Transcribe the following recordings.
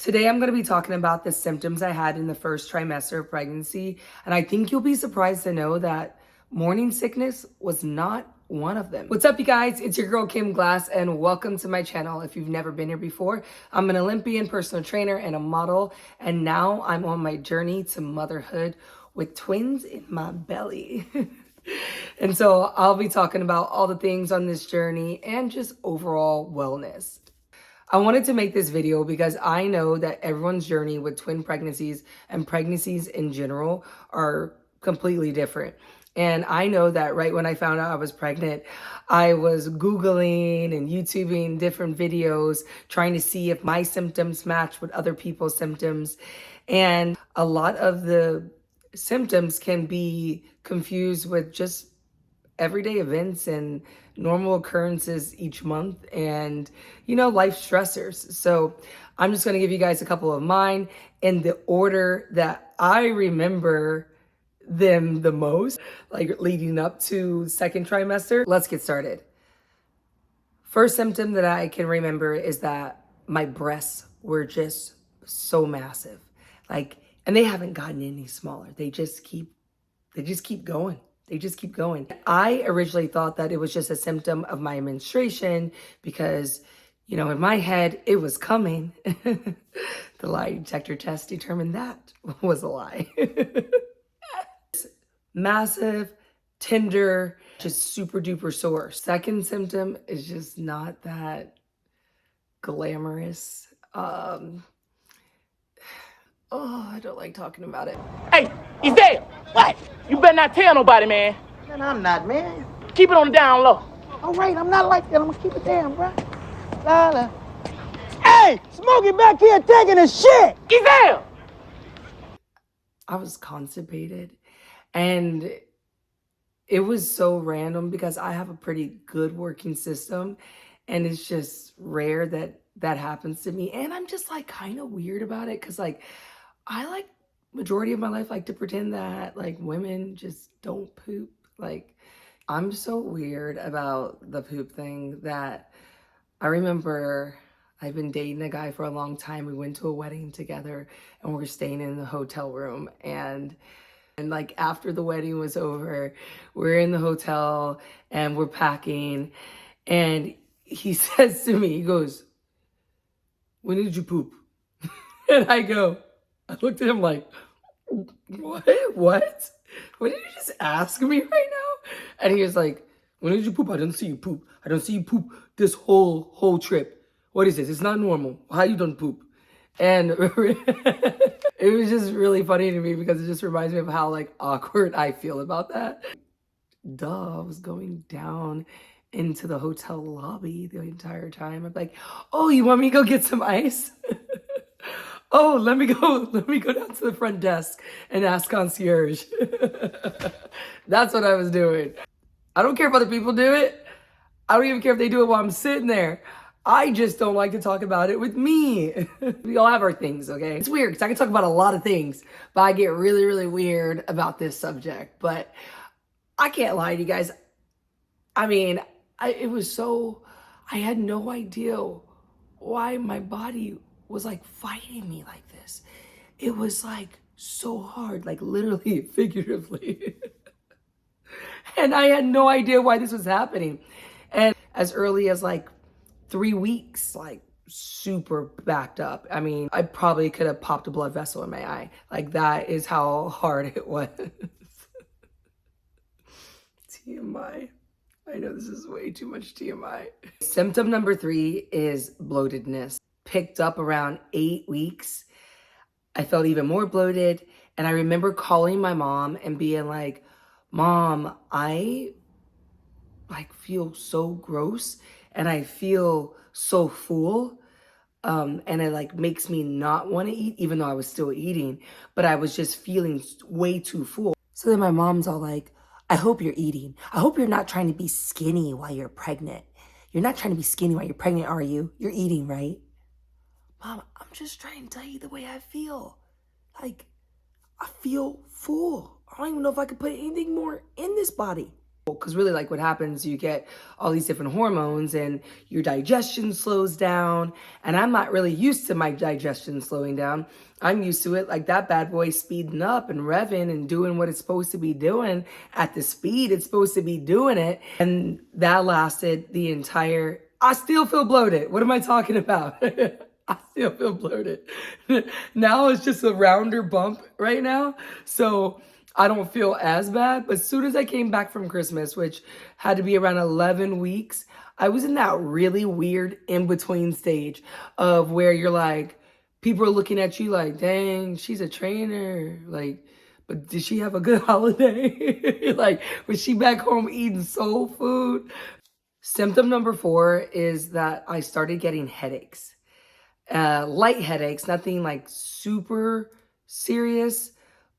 Today, I'm going to be talking about the symptoms I had in the first trimester of pregnancy. And I think you'll be surprised to know that morning sickness was not one of them. What's up, you guys? It's your girl, Kim Glass, and welcome to my channel. If you've never been here before, I'm an Olympian, personal trainer, and a model. And now I'm on my journey to motherhood with twins in my belly. And so I'll be talking about all the things on this journey and just overall wellness. I wanted to make this video because I know that everyone's journey with twin pregnancies and pregnancies in general are completely different. And I know that right when I found out I was pregnant, I was Googling and YouTubing different videos, trying to see if my symptoms match with other people's symptoms. And a lot of the symptoms can be confused with just everyday events and normal occurrences each month and, life stressors. So I'm just going to give you guys a couple of mine in the order that I remember them the most, like leading up to second trimester. Let's get started. First symptom that I can remember is that my breasts were just so massive. And they haven't gotten any smaller. They just keep going. They just keep going. I originally thought that it was just a symptom of my menstruation because, in my head, it was coming. The lie detector test determined that was a lie. Massive, tender, just super duper sore. Second symptom is just not that glamorous. I don't like talking about it. Hey, he's there. What? You better not tell nobody, man. Man, I'm not, man. Keep it on the down low. All right, I'm not like that. I'm gonna keep it down, bro. La. Hey, Smokey back here taking a shit. He's there. I was constipated, and it was so random because I have a pretty good working system, and it's just rare that that happens to me. And I'm just kind of weird about it because I majority of my life like to pretend that women just don't poop. I'm so weird about the poop thing that I remember I've been dating a guy for a long time. We went to a wedding together and we were staying in the hotel room, and after the wedding was over, we're in the hotel and we're packing, and he says to me, he goes, "When did you poop?" And I looked at him like, what? What did you just ask me right now? And he was like, "When did you poop? I didn't see you poop. I don't see you poop this whole trip. What is this? It's not normal. How you don't poop?" And it was just really funny to me because it just reminds me of how awkward I feel about that. Duh, I was going down into the hotel lobby the entire time. I'm like, "Oh, you want me to go get some ice?" "Oh, let me go down to the front desk and ask concierge." That's what I was doing. I don't care if other people do it. I don't even care if they do it while I'm sitting there. I just don't like to talk about it with me. We all have our things, okay? It's weird because I can talk about a lot of things, but I get really, really weird about this subject. But I can't lie to you guys. I mean, I had no idea why my body was fighting me like this. It was so hard, literally, figuratively. And I had no idea why this was happening. And as early as 3 weeks, super backed up. I mean, I probably could have popped a blood vessel in my eye. That is how hard it was. TMI. I know this is way too much TMI. Symptom number 3 is bloatedness. Picked up around 8 weeks. I felt even more bloated. And I remember calling my mom and being like, "Mom, I feel so gross and I feel so full. And it makes me not want to eat, even though I was still eating, but I was just feeling way too full." So then my mom's all like, "I hope you're eating. I hope you're not trying to be skinny while you're pregnant. You're not trying to be skinny while you're pregnant, are you? You're eating, right?" "Mom, I'm just trying to tell you the way I feel. I feel full. I don't even know if I could put anything more in this body." because really like what happens, you get all these different hormones and your digestion slows down, and I'm not really used to my digestion slowing down. I'm used to it like that bad boy speeding up and revving and doing what it's supposed to be doing at the speed it's supposed to be doing it. And that lasted the entire, I still feel bloated. What am I talking about? I still feel bloated. Now it's just a rounder bump right now. So I don't feel as bad. But as soon as I came back from Christmas, which had to be around 11 weeks, I was in that really weird in-between stage of where you're like, people are looking at you like, dang, she's a trainer. Like, but did she have a good holiday? Like, was she back home eating soul food? Symptom number 4 is that I started getting headaches. Light headaches, nothing like super serious,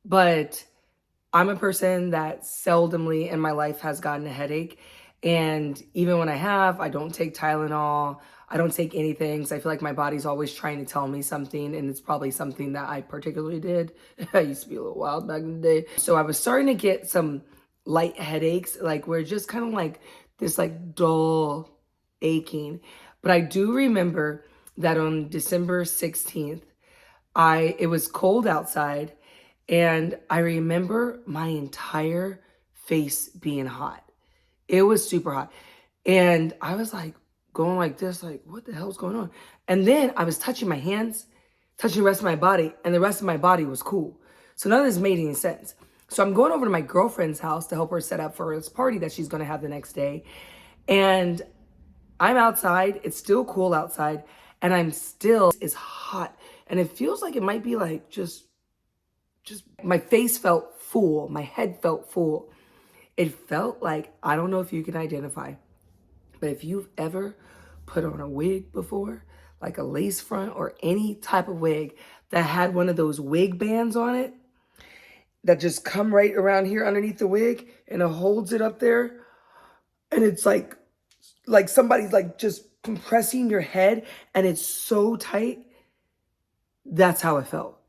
but I'm a person that seldomly in my life has gotten a headache. And even when I have, I don't take Tylenol. I don't take anything because I feel like my body's always trying to tell me something, and it's probably something that I particularly did. I used to be a little wild back in the day. So I was starting to get some light headaches, like where just kind of like this like dull aching. But I do remember that on December 16th, it was cold outside, and I remember my entire face being hot. It was super hot. And I was like going like this, like, what the hell's going on? And then I was touching my hands, touching the rest of my body, and the rest of my body was cool. So none of this made any sense. So I'm going over to my girlfriend's house to help her set up for this party that she's gonna have the next day. And I'm outside, it's still cool outside, and it's hot. And it feels like it might be like just my face felt full, my head felt full. It felt like, I don't know if you can identify, but if you've ever put on a wig before, like a lace front or any type of wig that had one of those wig bands on it that just come right around here underneath the wig and it holds it up there, and it's like somebody's like just compressing your head and it's so tight. That's how it felt.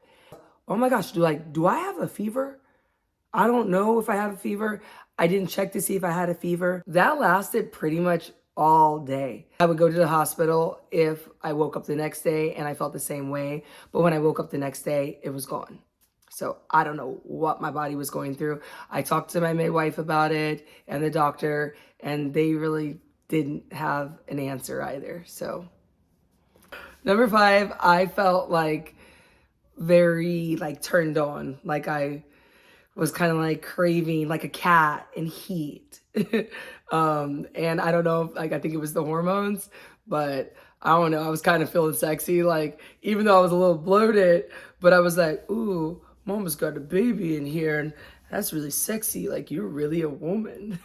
Oh my gosh, do I have a fever? I don't know if I have a fever. I didn't check to see if I had a fever. That lasted pretty much all day. I would go to the hospital if I woke up the next day and I felt the same way. But when I woke up the next day, it was gone. So I don't know what my body was going through. I talked to my midwife about it and the doctor, and they really didn't have an answer either. So number 5, I felt like very like turned on, like I was kind of like craving like a cat in heat. And I don't know, like I think it was the hormones, but I don't know, I was kind of feeling sexy, like even though I was a little bloated, but I was like, ooh, mama's got a baby in here, and that's really sexy, like you're really a woman.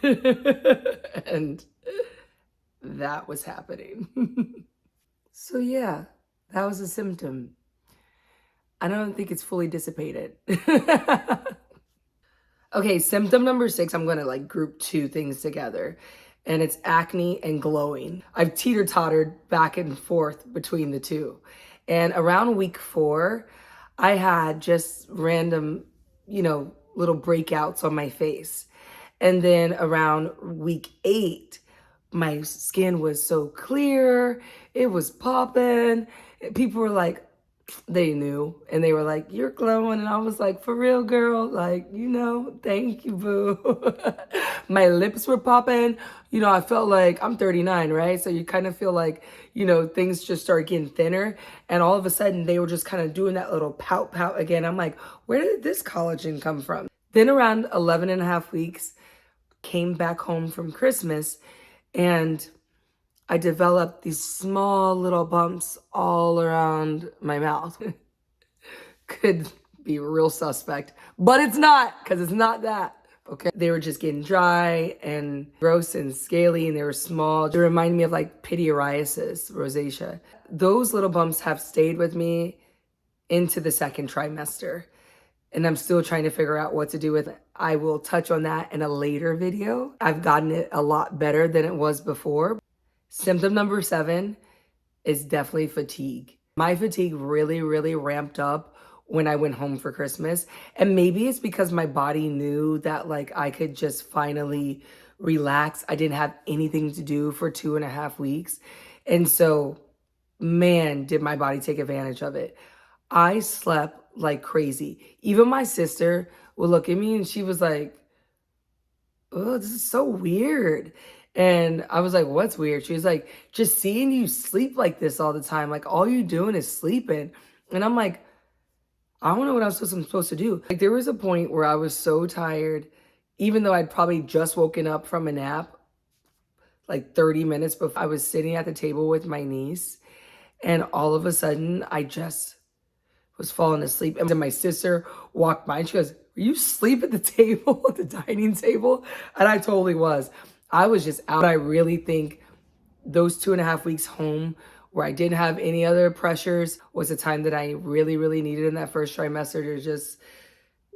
And that was happening. So yeah, that was a symptom. I don't think it's fully dissipated. Okay, symptom number 6, I'm gonna like group 2 things together, and it's acne and glowing. I've teeter-tottered back and forth between the two. And around week 4, I had just random, little breakouts on my face. And then around week 8, my skin was so clear, it was popping. People were like, they knew, and they were like, you're glowing. And I was like, for real, girl, like, thank you, boo. My lips were popping. I felt like I'm 39, right? So you kind of feel like, things just start getting thinner, and all of a sudden they were just kind of doing that little pout again. I'm like, where did this collagen come from? Then around 11 and a half weeks, came back home from Christmas, and I developed these small little bumps all around my mouth. Could be real suspect, but it's not, because it's not that, okay? They were just getting dry and gross and scaly, and they were small. They remind me of like pityriasis, rosacea. Those little bumps have stayed with me into the 2nd trimester, and I'm still trying to figure out what to do with it. I will touch on that in a later video. I've gotten it a lot better than it was before. Symptom number 7 is definitely fatigue. My fatigue really, really ramped up when I went home for Christmas. And maybe it's because my body knew that like I could just finally relax. I didn't have anything to do for 2.5 weeks. And so, man, did my body take advantage of it. I slept like crazy. Even my sister would look at me and she was like, oh, this is so weird. And I was like, what's weird? She was like, just seeing you sleep like this all the time. Like, all you doing is sleeping. And I'm like, I don't know what else I'm supposed to do. Like, there was a point where I was so tired, even though I'd probably just woken up from a nap, like 30 minutes before. I was sitting at the table with my niece, and all of a sudden, I just was falling asleep. And then my sister walked by and she goes, were you asleep at the table, at the dining table? And I totally was. I was just out. I really think those 2.5 weeks home where I didn't have any other pressures was the time that I really, really needed in that first trimester to just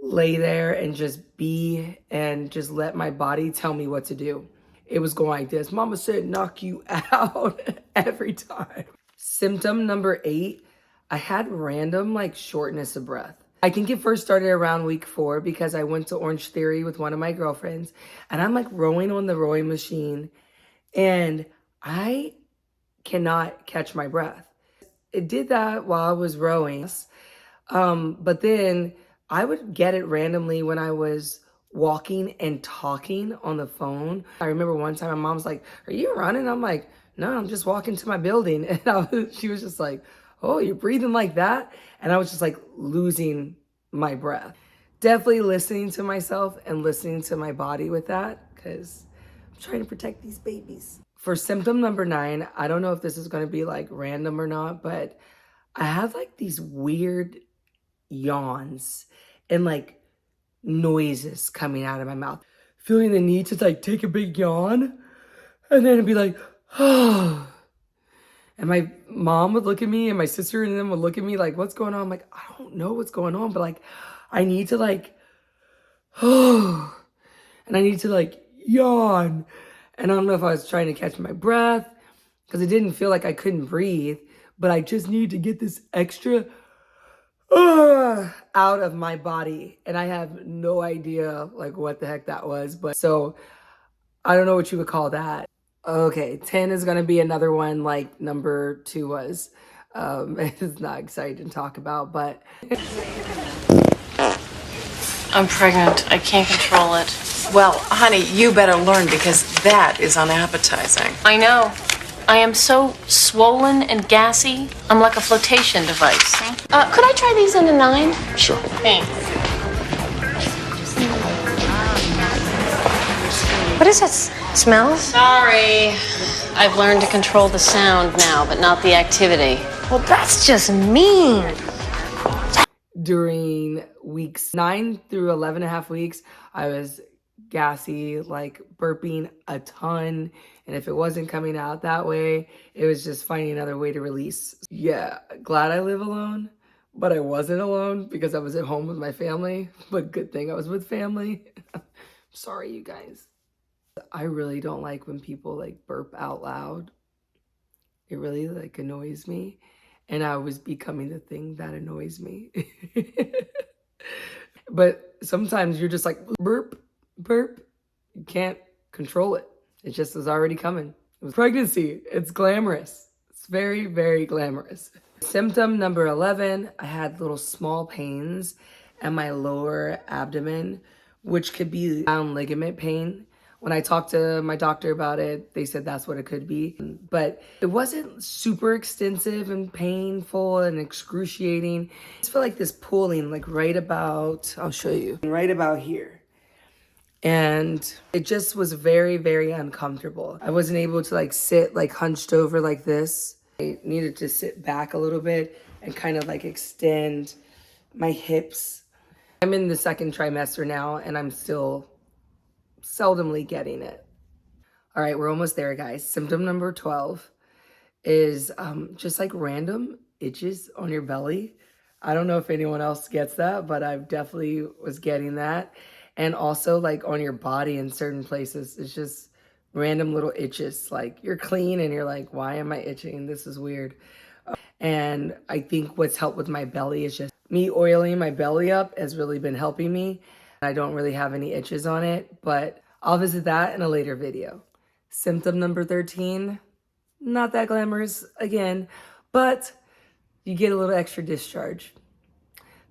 lay there and just be and just let my body tell me what to do. It was going like this. Mama said, knock you out every time. Symptom number 8, I had random like shortness of breath. I think it first started around week 4 because I went to Orange Theory with one of my girlfriends and I'm like rowing on the rowing machine and I cannot catch my breath. It did that while I was rowing. But then I would get it randomly when I was walking and talking on the phone. I remember one time my mom's like, are you running? I'm like, no, I'm just walking to my building. And she was just like, oh, you're breathing like that? And I was just like losing my breath. Definitely listening to myself and listening to my body with that because I'm trying to protect these babies. For symptom number 9, I don't know if this is going to be like random or not, but I have like these weird yawns and like noises coming out of my mouth. Feeling the need to like take a big yawn and then it'd be like, oh. And my mom would look at me and my sister and them would look at me like, what's going on? I'm like, I don't know what's going on, but like, I need to like, oh, and I need to like yawn. And I don't know if I was trying to catch my breath because it didn't feel like I couldn't breathe, but I just needed to get this extra out of my body. And I have no idea like what the heck that was. But so I don't know what you would call that. Okay, 10 is gonna be another one like number 2 was. It's not exciting to talk about, but I'm pregnant. I can't control it. Well, honey, you better learn because that is unappetizing. I know. I am so swollen and gassy. I'm like a flotation device. Could I try these in a 9? Sure. Thanks. What is that smell? Sorry. I've learned to control the sound now, but not the activity. Well, that's just mean. during weeks 9 through 11.5 weeks, I was gassy, like burping a ton. And if it wasn't coming out that way, it was just finding another way to release. Yeah, glad I live alone, but I wasn't alone because I was at home with my family. But good thing I was with family. Sorry, you guys. I really don't like when people like burp out loud. It really like annoys me. And I was becoming the thing that annoys me. But sometimes you're just like, burp, burp. You can't control it. It just was already coming. It was pregnancy. It's glamorous. It's very, very glamorous. Symptom number 11, I had little small pains in my lower abdomen, which could be down ligament pain. When I talked to my doctor about it, they said that's what it could be. But it wasn't super extensive and painful and excruciating. I just felt like this pulling, like right about, I'll show you, right about here. And it just was very, very uncomfortable. I wasn't able to like sit like hunched over like this. I needed to sit back a little bit and kind of like extend my hips. I'm in the 2nd trimester now and I'm still seldomly getting it. All right, we're almost there, guys. Symptom number 12 is just like random itches on your belly. I don't know if anyone else gets that, but I definitely was getting that. And also like on your body in certain places, it's just random little itches. Like you're clean and you're like, why am I itching? This is weird. And I think what's helped with my belly is just me oiling my belly up has really been helping me. I don't really have any itches on it, but I'll visit that in a later video. Symptom number 13, not that glamorous again, but you get a little extra discharge.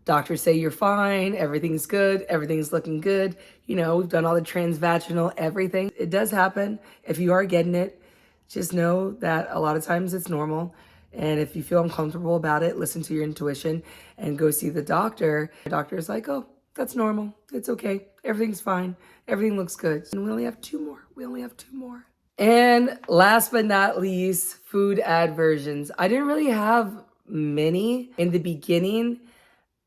Doctors say you're fine, everything's good, everything's looking good. You know, we've done all the transvaginal, everything. It does happen. If you are getting it, just know that a lot of times it's normal. And if you feel uncomfortable about it, listen to your intuition and go see the doctor. The doctor is like, oh, that's normal. It's okay. Everything's fine. Everything looks good. And we only have 2 more. We only have 2 more. And last but not least, food aversions. I didn't really have many in the beginning.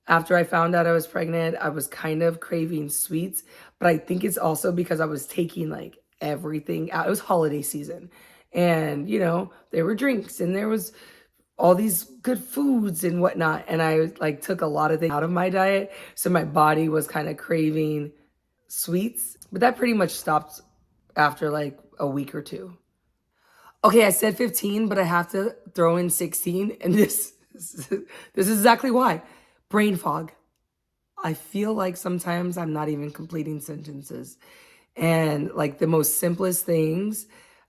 After I found out I was pregnant, I was kind of craving sweets, but I think it's also because I was taking like everything out. It was holiday season and, you know, there were drinks and there was all these good foods and whatnot. And I like took a lot of things out of my diet. So my body was kind of craving sweets, but that pretty much stopped after like a week or 2. Okay, I said 15, but I have to throw in 16. And this is exactly why. Brain fog. I feel like sometimes I'm not even completing sentences. And like the most simplest things,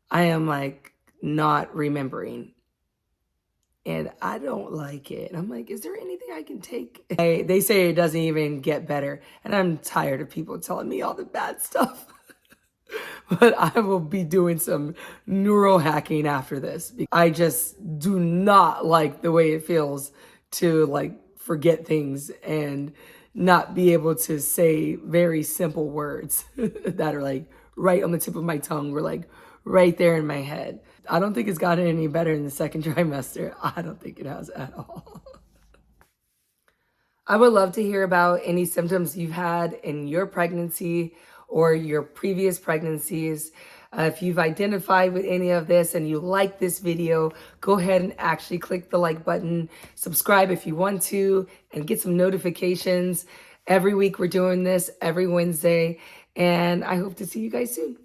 I am like not remembering. And I don't like it. I'm like, is there anything I can take? They say it doesn't even get better. And I'm tired of people telling me all the bad stuff. But I will be doing some neural hacking after this. I just do not like the way it feels to like forget things and not be able to say very simple words that are like right on the tip of my tongue or like right there in my head. I don't think it's gotten any better in the second trimester. I don't think it has at all. I would love to hear about any symptoms you've had in your pregnancy or your previous pregnancies. If you've identified with any of this and you like this video, go ahead and actually click the like button, subscribe if you want to, and get some notifications. Every week we're doing this, every Wednesday, and I hope to see you guys soon.